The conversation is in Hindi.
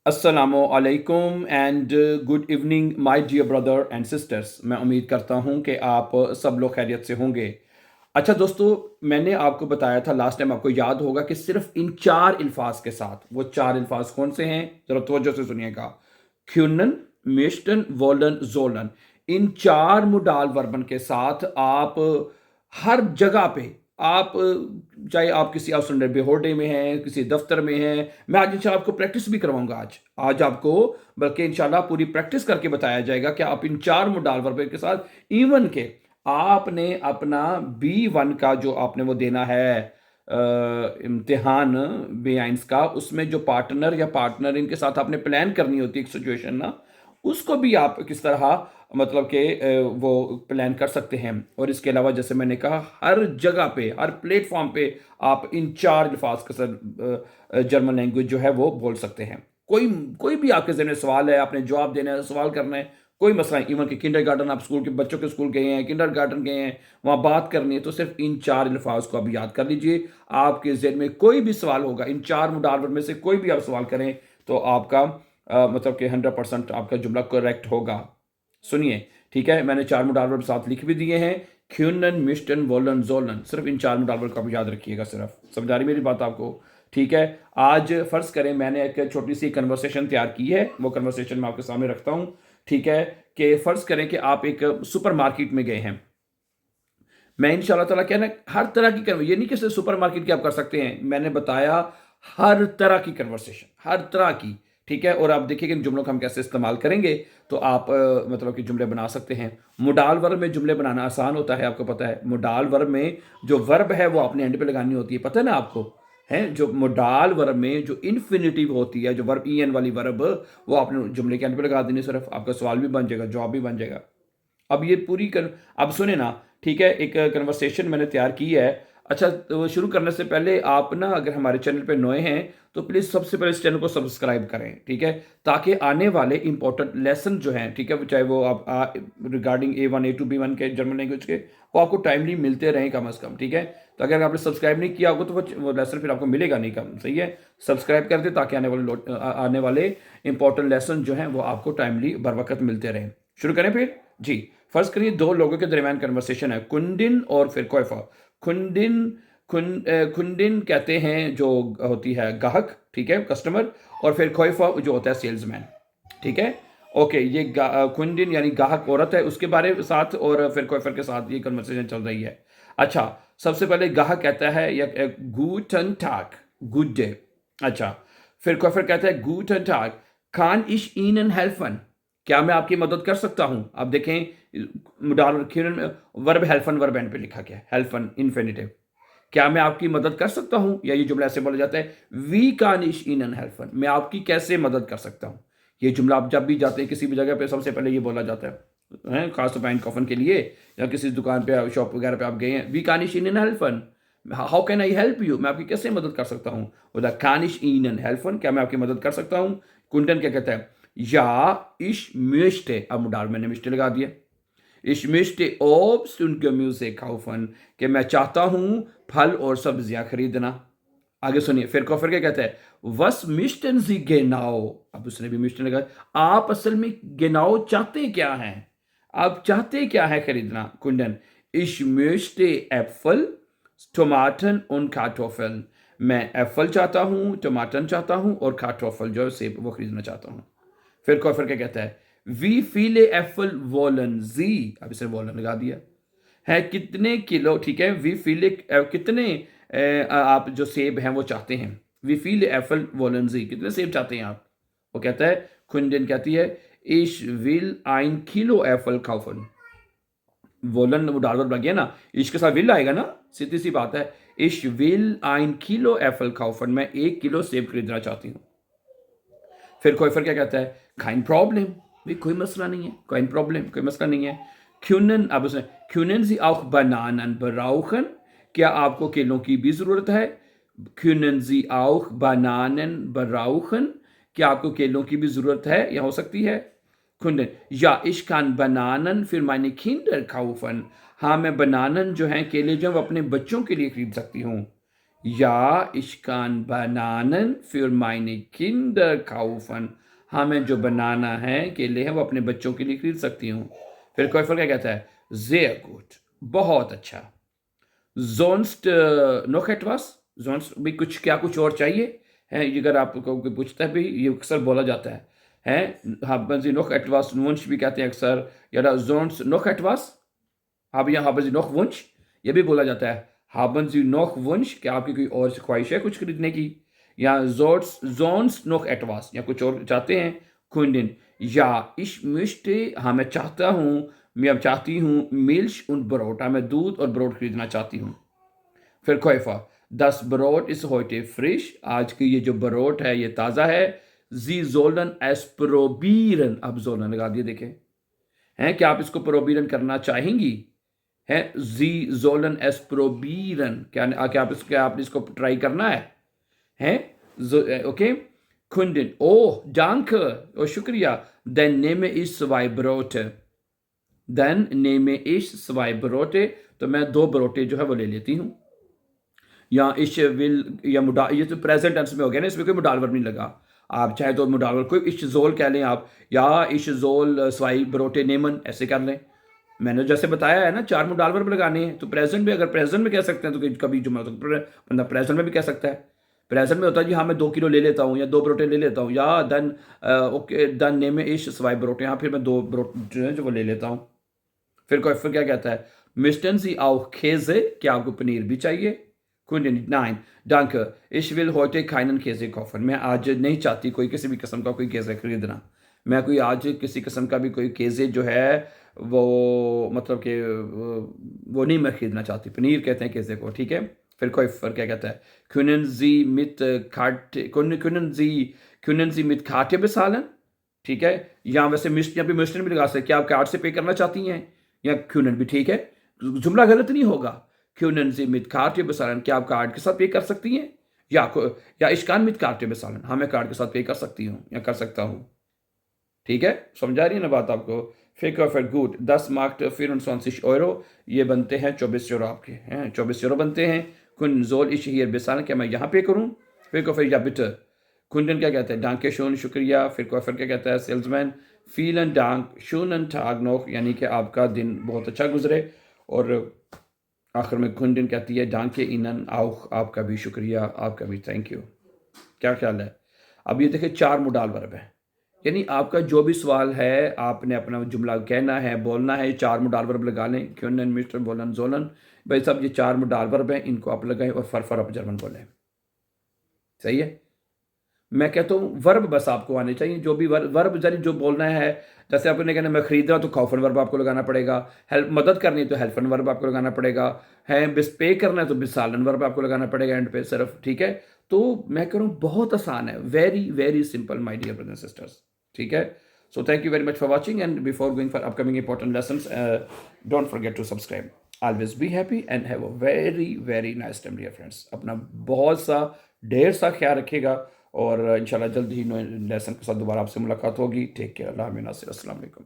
अस्सलामु अलैकुम and good evening my dear brother and sisters. मैं उम्मीद करता हूं कि आप सब लोग खैरियत से होंगे। अच्छा दोस्तों, मैंने आपको बताया था लास्ट टाइम, आपको याद होगा कि सिर्फ इन चार अल्फाज के साथ, वो चार अल्फाज कौन से हैं जरा तवज्जो से सुनिएगा। क्यूनन, मिश्टन, वोलन, जोलन। इन चार मुडाल वर्बन के साथ आप हर जगह पे आप चाहे आप किसी आउटस्टैंडर बेहोर्डे में हैं, किसी दफ्तर में हैं, मैं आज इंशाल्लाह आपको प्रैक्टिस भी करवाऊंगा। आज आपको बल्कि इंशाल्लाह पूरी प्रैक्टिस करके बताया जाएगा कि आप इन चार मुडाल वर्ब के साथ इवन के आपने अपना B1 का जो आपने वो देना है इम्तिहान B1 का, उसमें जो पार्टनर या पार्टनर इनके साथ आपने प्लान करनी होती है एक सिचुएशन ना, उसको भी आप किस तरह मतलब कि वो प्लान कर सकते हैं। और इसके अलावा जैसे मैंने कहा, हर जगह पे हर प्लेटफॉर्म पे आप इन चार अल्फाज के साथ जर्मन लैंग्वेज जो है वो बोल सकते हैं। कोई कोई भी आपके ज़हन में सवाल है, आपने जवाब देना है, सवाल करना है, कोई मसला नहीं। इवन कि किंडरगार्टन, आप स्कूल के बच्चों के स्कूल गए हैं, किंडरगार्टन गए हैं, वहाँ बात करनी है, तो सिर्फ इन चार अल्फाज को आप याद कर लीजिए। आपके ज़हन में कोई भी सवाल होगा, इन चार मुडावट में से कोई भी आप सवाल करें तो आपका मतलब कि 100% आपका जुमला करेक्ट होगा। सुनिए, ठीक है, मैंने चार मोडाल वर्ब साथ लिख भी दिए हैं। ख्यूनन, मिस्टन, वोलन, जोलन। सिर्फ इन चार मोडाल वर्ब का आप याद रखिएगा। सिर्फ समझ आ रही मेरी बात आपको? ठीक है। आज फर्ज करें मैंने एक छोटी सी कन्वर्सेशन तैयार की है, वो कन्वर्सेशन मैं आपके सामने रखता हूँ। ठीक है, कि फर्ज करें कि आप एक सुपर मार्केट में गए हैं। मैं इंशाल्लाह ताला क्या ना, हर तरह की ये नहीं कि सिर्फ सुपर मार्केट की आप कर सकते हैं, मैंने बताया हर तरह की कन्वर्सेशन, हर तरह की। ठीक है, और आप देखिए कि इन जुमलों का हम कैसे इस्तेमाल करेंगे तो आप मतलब कि जुमले बना सकते हैं। मोडाल वर्ब में जुमले बनाना आसान होता है, आपको पता है। मोडाल वर्ब में जो वर्ब है वो अपने एंड पे लगानी होती है, पता है ना आपको? है जो मोडाल वर्ब में जो इन्फिनिटिव होती है, जो वर्ब ई एन वाली वर्ब, वो आपने जुमले के एंड पे लगा देनी। सिर्फ आपका सवाल भी बन जाएगा, जवाब भी बन जाएगा। अब ये पूरी अब सुने ना, ठीक है, एक कन्वर्सेशन मैंने तैयार की है। अच्छा, तो शुरू करने से पहले आप ना अगर हमारे चैनल पे नए हैं तो प्लीज़ सबसे पहले इस चैनल को सब्सक्राइब करें, ठीक है, ताकि आने वाले इंपॉर्टेंट लेसन जो हैं, ठीक है, चाहे वो आप रिगार्डिंग A1 A2 B1 के जर्मन लैंग्वेज के, वो आपको टाइमली मिलते रहें कम अज़ कम। ठीक है, तो अगर आपने सब्सक्राइब नहीं किया होगा तो वो लेसन फिर आपको मिलेगा नहीं कम। सही है, सब्सक्राइब कर दे ताकि आने वाले इंपॉर्टेंट लेसन जो हैं वो आपको टाइमली बर वक्त मिलते रहें। शुरू करें फिर जी। फर्ज करिए दो लोगों के दरमियान कन्वर्सेशन है, कुंडिन और फिर कोयफा। खुंडिन खुंडिन कहते हैं जो होती है गाहक, ठीक है, कस्टमर, और फिर खोइफा जो होता है सेल्समैन। ठीक है, ओके, ये खुंडिन यानी गाहक औरत है, उसके बारे में साथ, और फिर कोयफर के साथ ये कन्वर्सेशन चल रही है। अच्छा, सबसे पहले गाहक कहता है या गूटन टाग, गुड डे। अच्छा, फिर कोयफर कहता है गूटन टाग, खान इश ईनन हेल्फन, क्या मैं आपकी मदद कर सकता हूं? अब देखें वर्ब हेल्फन वर्ब एंड पे लिखा गया है, हेल्फन इन्फिनिटिव। क्या मैं आपकी मदद कर सकता हूं, या ये जुमला ऐसे बोला जाता है, वी कानिश इन एन हेल्फन, मैं आपकी कैसे मदद कर सकता हूं। ये जुमला आप जब भी जाते हैं किसी भी जगह पे सबसे पहले ये बोला जाता है, खास तौर पर कॉफन के लिए, या किसी दुकान पे शॉप वगैरह पे आप गए हैं, वी कानिश इन एन हेल्फन, how can I help you, मैं आपकी कैसे मदद कर सकता हूँ। बोला कानिश इन एन हेल्फन, क्या मैं आपकी मदद कर सकता हूँ। कुंडन क्या कहता है, या इश म्यूस्टे, अब मुडार मैंने मिस्टे लगा दिया। इश मिस्टे ओब्स्ट und Gemüse kaufen, कि मैं चाहता हूँ फल और सब्जियां खरीदना। आगे सुनिए, फिर कॉफर क्या कहता है, वस मिस्टन जी गेनाओ, अब उसने भी मिस्टन लगा। आप असल में गेनाओ चाहते क्या हैं, आप चाहते क्या है खरीदना। कुंडन, इश मिस्टे एप्पल, टमाटन und Kartoffeln, मैं एप्पल चाहता हूँ, टमाटर चाहता हूँ, और कार्टोफल जो है सेब वो खरीदना चाहता हूँ। फिर कॉफर क्या कहता है, वी फीले एफल वॉलन जी, अब इसे वॉलन लगा दिया है, कितने किलो, ठीक है, वी फीले कितने आप जो सेब हैं वो चाहते हैं। वी फीले एफल वॉलन जी, कितने सेब चाहते हैं आप। वो कहता है, खुंडन कहती है, इश विल आइन किलो एफल काउफन, वोलन वो डाल लग गया ना, इश के साथ विल आएगा ना, सीधी सी बात है। इश विल आइन किलो एफल काउफन, मैं 1 किलो सेब खरीदना चाहती हूँ। फिर कोईफर क्या कहता है, काइन प्रॉब्लम, भी कोई मसला नहीं है, काइन प्रॉब्लम, कोई मसला नहीं है। क्यूनन, अब उसने क्यूनन सी auch बनानन brauchen, क्या आपको केलों की भी ज़रूरत है। क्यूनन sie auch Bananen brauchen, क्या आपको केलों की भी ज़रूरत है या हो सकती है। कुंडन, या ich kann Bananen für meine Kinder kaufen, हाँ मैं बनानन जो हैं केले जो हैं वो अपने बच्चों के लिए खरीद सकती हूँ। Ja, ich kann Bananen für meine Kinder kaufen. हाँ, मैं जो बनाना है, केले हैं, वो अपने बच्चों के लिए खरीद सकती हूँ। फिर कैफर क्या कहता है? Sehr gut, बहुत अच्छा। Sonst noch etwas? Sonst भी कुछ क्या कुछ और चाहिए? है ये अगर आपको कोई पूछता है भी ये अक्सर बोला जाता है। हैं? haben Sie noch etwas? Wunsch भी कहते हैं अक्सर या sonst noch etwas? haben Sie noch Wunsch? ये भी बोला जाता है। haben Sie noch Wunsch? क्या आपकी कोई और ख्वाहिश है कुछ खरीदने की? या sonst noch etwas? या कुछ और चाहते हैं? Kundin, ja, ich möchte, हाँ मैं चाहता हूँ, मैं अब चाहती हूँ Milch und Brot, हाँ मैं दूध और ब्रोड खरीदना चाहती हूँ। फिर Käufer, das Brot ist heute frisch, आज की ये जो ब्रोड है ये ताज़ा है। Sie sollen es probieren, अब sollen लगा दिए देखें। हैं क्या आप इसको प्रोबीरन करना चाहेंगी? है जी जोलन एस प्रोबीरन क्या आपने इसको ट्राई करना है ओके कुंडन ओह danke ओ शुक्रिया देन नेमे इस zwei Brote देन नेमे इस zwei Brote तो मैं 2 बरोटे जो है वो ले लेती हूँ या इश विल या मुडा ये तो प्रेजेंट टेंस में हो गया ना इसमें कोई मुडाल वर्ब नहीं लगा आप चाहे तो मुडाल वर्ब कोई इश जोल कह लें आप या इश जोल स्वाई बरोटे नेमन ऐसे कर लें मैंने जैसे बताया है ना 4 मुडाल वर्ब लगाने हैं तो प्रेजेंट में अगर प्रेजेंट में कह सकते हैं तो कभी जुमला तो बंदा प्रेजेंट में भी कह सकता है प्रेजेंट में होता है जी हाँ मैं 2 किलो ले लेता हूँ या 2 बरोटे ले लेता हूँ या देन ओके देन नेम इश स्वाई बरोटे यहाँ फिर मैं 2 बरोटे जो है जो वो ले लेता हूँ फिर क्या कहता है मिस्टन सी आओ खेजे क्या आपको पनीर भी चाहिए Kundin, nein, danke. Ich will heute keinen Käse kaufen. मैं आज नहीं चाहती कोई किसी भी किस्म का कोई केज़े खरीदना मैं कोई आज किसी किस्म का भी कोई केज़े जो है वो मतलब कि वो नहीं मैं खरीदना चाहती पनीर कहते हैं केज़े को ठीक है फिर कोई फर्क क्या कहता है können Sie mit Karte bezahlen ठीक है या वैसे यहाँ पे मिस्टर भी लगा सकते क्या आप कार्ड से पे करना चाहती हैं या können भी ठीक है जुमला गलत नहीं होगा Können Sie mit Karte bezahlen? क्या आप कार्ड के साथ पे कर सकती हैं या ich kann mit Karte bezahlen हाँ मैं कार्ड के साथ पे कर सकती हूँ या कर सकता हूँ ठीक है समझा रही है ना बात आपको फिर गुड 10 मार्क 24 euro ये बनते हैं 24 यूरो आपके हैं 24 यूरो बनते हैं कुन जोल इश हियर बेसाना क्या मैं यहाँ पे करूँ फिर या बिटर कुंडन क्या कहते हैं डांके शोन शुक्रिया फिर क्या कहता है सेल्समैन फीलन डांक शूनन टाग नोक यानी कि आपका दिन बहुत अच्छा गुजरे और आखिर में कुंडन कहती है डांके इनन आओ आपका भी शुक्रिया आपका भी थैंक यू क्या ख्याल है अब ये देखिए 4 मुडाल वर्ब है यानी आपका जो भी सवाल है आपने अपना जुमला कहना है बोलना है 4 मुडाल वर्ब लगा लें क्यों मिस्टर बोलन जोलन भाई साहब ये 4 मुडाल वर्ब हैं इनको आप लगाएं और फर आप जर्मन बोलें सही है मैं कहता हूँ वर्ब बस आपको आने चाहिए जो भी वर्ब जरी जो बोलना है जैसे आपने कहना मैं खरीद रहा हूँ तो काउफन वर्ब आपको लगाना पड़ेगा हेल्प मदद करनी है तो हेल्फन वर्ब आपको लगाना पड़ेगा है बिस पे करना है तो बिसालन वर्ब आपको लगाना पड़ेगा एंड पे सिर्फ ठीक है तो मैं कह रहा हूँ बहुत आसान है very very simple my dear brothers and sisters ठीक है so thank you very much for watching and before going for upcoming important lessons don't forget to subscribe always be happy and have a very very nice time dear friends अपना बहुत सा ढेर सा ख्याल रखिएगा और इंशाल्लाह जल्द ही लेसन के साथ दोबारा आपसे मुलाकात होगी टेक केयर अल्लाह हाफ़िज़ अस्सलाम वालेकुम